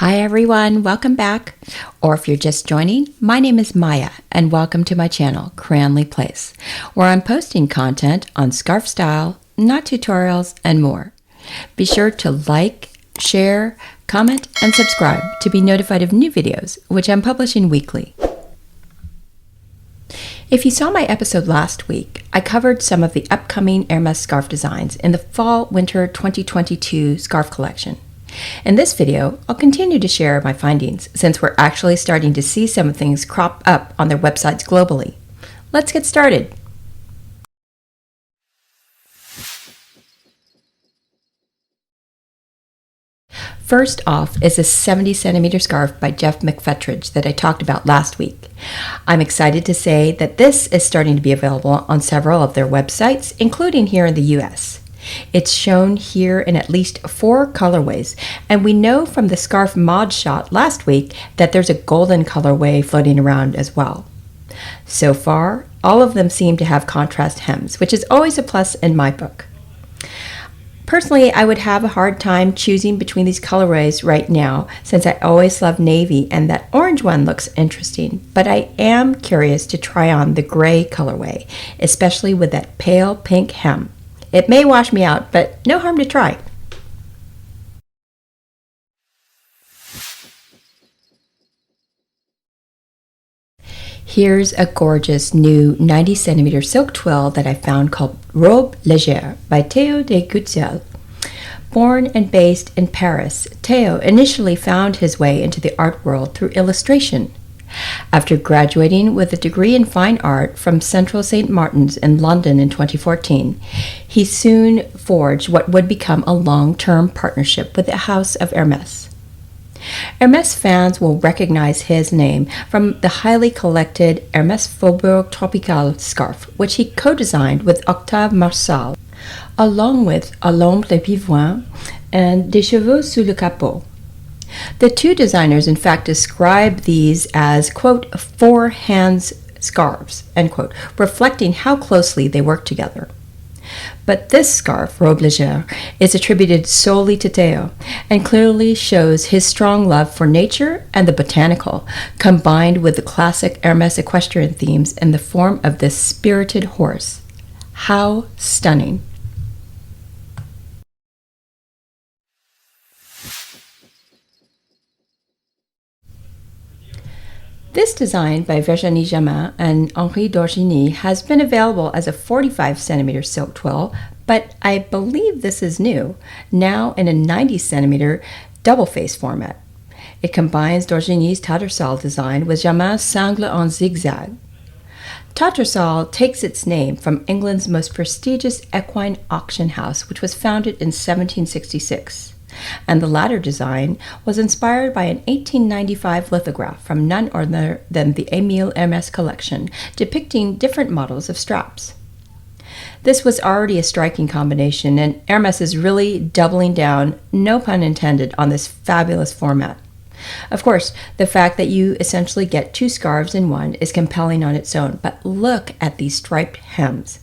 Hi everyone, welcome back. Or if you're just joining, my name is Maya and welcome to my channel, Cranley Place, where I'm posting content on scarf style, knot tutorials, and more. Be sure to like, share, comment, and subscribe to be notified of new videos, which I'm publishing weekly. If you saw my episode last week, I covered some of the upcoming Hermès scarf designs in the Fall-Winter 2022 scarf collection. In this video, I'll continue to share my findings since we're actually starting to see some things crop up on their websites globally. Let's get started. First off is a 70 centimeter scarf by Geoff McFetridge that I talked about last week. I'm excited to say that this is starting to be available on several of their websites, including here in the US. It's shown here in at least 4 colorways, and we know from the scarf mod shot last week that there's a golden colorway floating around as well. So far, all of them seem to have contrast hems, which is always a plus in my book. Personally, I would have a hard time choosing between these colorways right now since I always love navy and that orange one looks interesting, but I am curious to try on the gray colorway, especially with that pale pink hem. It may wash me out, but no harm to try. Here's a gorgeous new 90 centimeter silk twill that I found called Robe Légère by Theo de Gueltzl. Born and based in Paris, Theo initially found his way into the art world through illustration. After graduating with a degree in fine art from Central St. Martin's in London in 2014, he soon forged what would become a long-term partnership with the House of Hermès. Hermès fans will recognize his name from the highly collected Hermès Faubourg Tropical scarf, which he co-designed with Octave Marçal, along with A l'ombre des pivouins and Des cheveux sous le capot. The two designers, in fact, describe these as, quote, 4 hands scarves, end quote, reflecting how closely they work together. But this scarf, Robe Légère, is attributed solely to Theo and clearly shows his strong love for nature and the botanical, combined with the classic Hermès equestrian themes in the form of this spirited horse. How stunning! This design by Virginie Jamin and Henri has been available as a 45 centimeter silk twill, but I believe this is new, now in a 90 centimeter double face format. It combines Dorsigny's Tatersale design with Jamin's sangle en zigzag. Tatersale takes its name from England's most prestigious equine auction house, which was founded in 1766. And the latter design was inspired by an 1895 lithograph from none other than the Émile Hermès collection, depicting different models of straps. This was already a striking combination, and Hermès is really doubling down, no pun intended, on this fabulous format. Of course, the fact that you essentially get 2 scarves in one is compelling on its own, but look at these striped hems.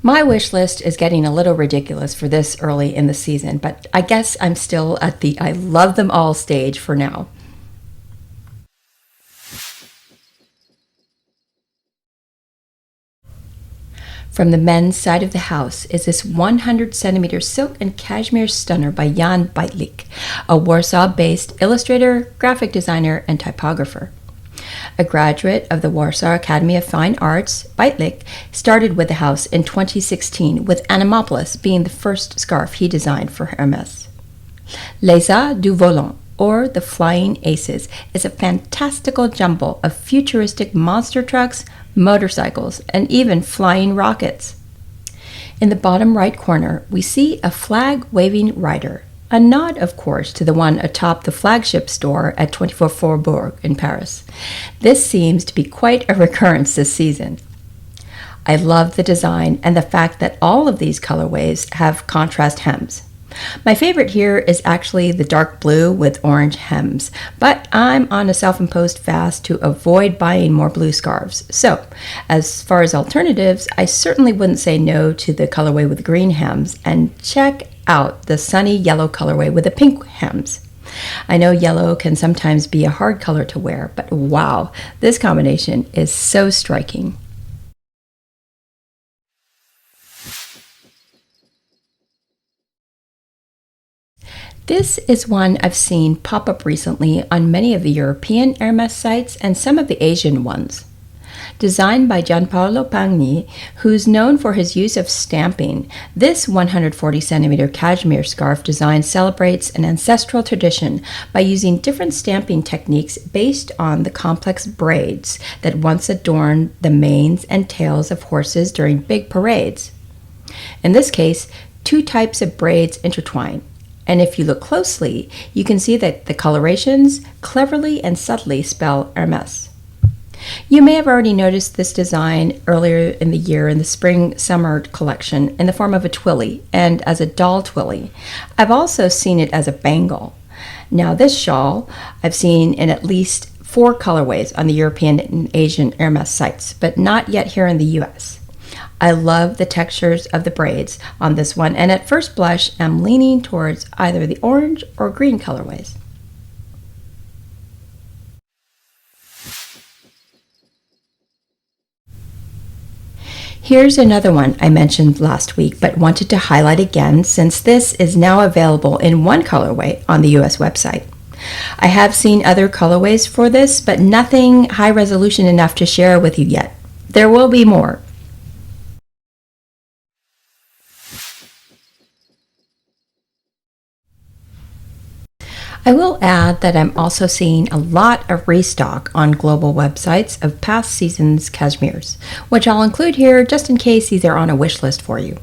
My wish list is getting a little ridiculous for this early in the season, but I guess I'm still at the I love them all stage for now. From the men's side of the house is this 100 centimeter silk and cashmere stunner by Jan Bajtlik, a Warsaw-based illustrator, graphic designer, and typographer. A graduate of the Warsaw Academy of Fine Arts, Bajtlik started with the house in 2016, with Animopolis being the first scarf he designed for Hermès. As du Volant, or the Flying Aces, is a fantastical jumble of futuristic monster trucks, motorcycles, and even flying rockets. In the bottom right corner, we see a flag-waving rider, a nod, of course, to the one atop the flagship store at 24 Faubourg in Paris. This seems to be quite a recurrence this season. I love the design and the fact that all of these colorways have contrast hems. My favorite here is actually the dark blue with orange hems, but I'm on a self-imposed fast to avoid buying more blue scarves. So, as far as alternatives, I certainly wouldn't say no to the colorway with green hems, and check out the sunny yellow colorway with the pink hems. I know yellow can sometimes be a hard color to wear, but wow, this combination is so striking. This is one I've seen pop up recently on many of the European Hermès sites and some of the Asian ones. Designed by Gianpaolo Pagni, who's known for his use of stamping, this 140 centimeter cashmere scarf design celebrates an ancestral tradition by using different stamping techniques based on the complex braids that once adorned the manes and tails of horses during big parades. In this case, two types of braids intertwine, and if you look closely, you can see that the colorations cleverly and subtly spell Hermès. You may have already noticed this design earlier in the year in the spring-summer collection in the form of a twilly and as a doll twilly. I've also seen it as a bangle. Now this shawl I've seen in at least 4 colorways on the European and Asian Hermès sites, but not yet here in the US. I love the textures of the braids on this one, and at first blush I'm leaning towards either the orange or green colorways. Here's another one I mentioned last week but wanted to highlight again since this is now available in one colorway on the US website. I have seen other colorways for this, but nothing high resolution enough to share with you yet. There will be more. I will add that I'm also seeing a lot of restock on global websites of past seasons' cashmeres, which I'll include here just in case these are on a wish list for you.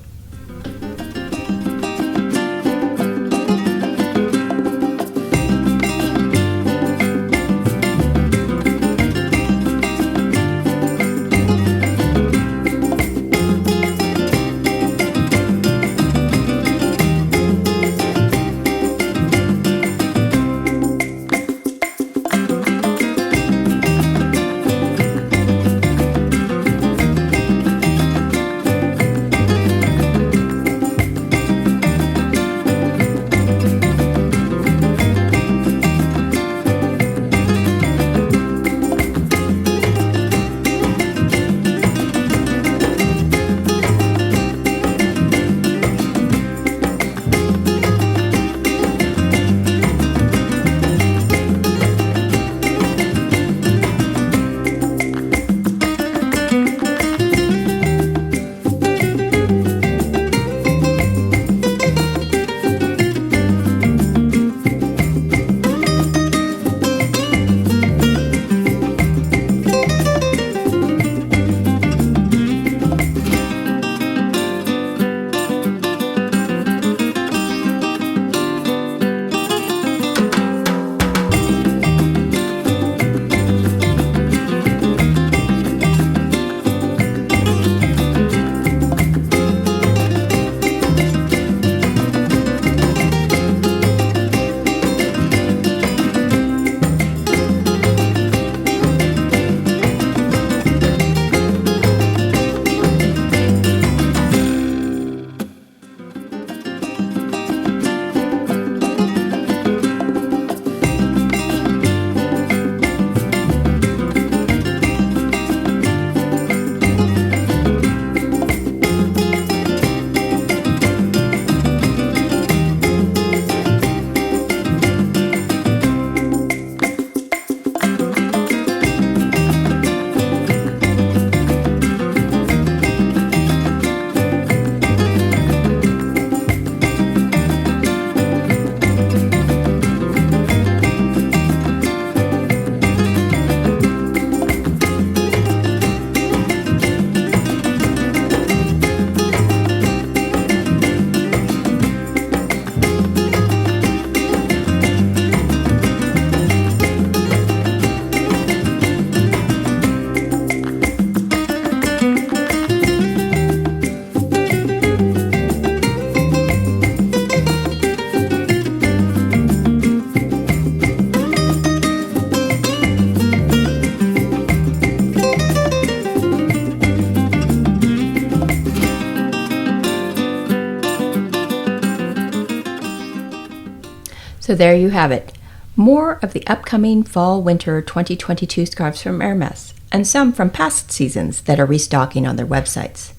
So there you have it, more of the upcoming Fall-Winter 2022 scarves from Hermès, and some from past seasons that are restocking on their websites.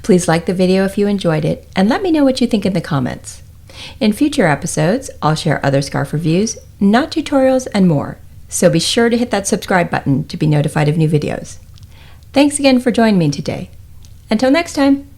Please like the video if you enjoyed it, and let me know what you think in the comments. In future episodes, I'll share other scarf reviews, knot tutorials, and more, so be sure to hit that subscribe button to be notified of new videos. Thanks again for joining me today. Until next time!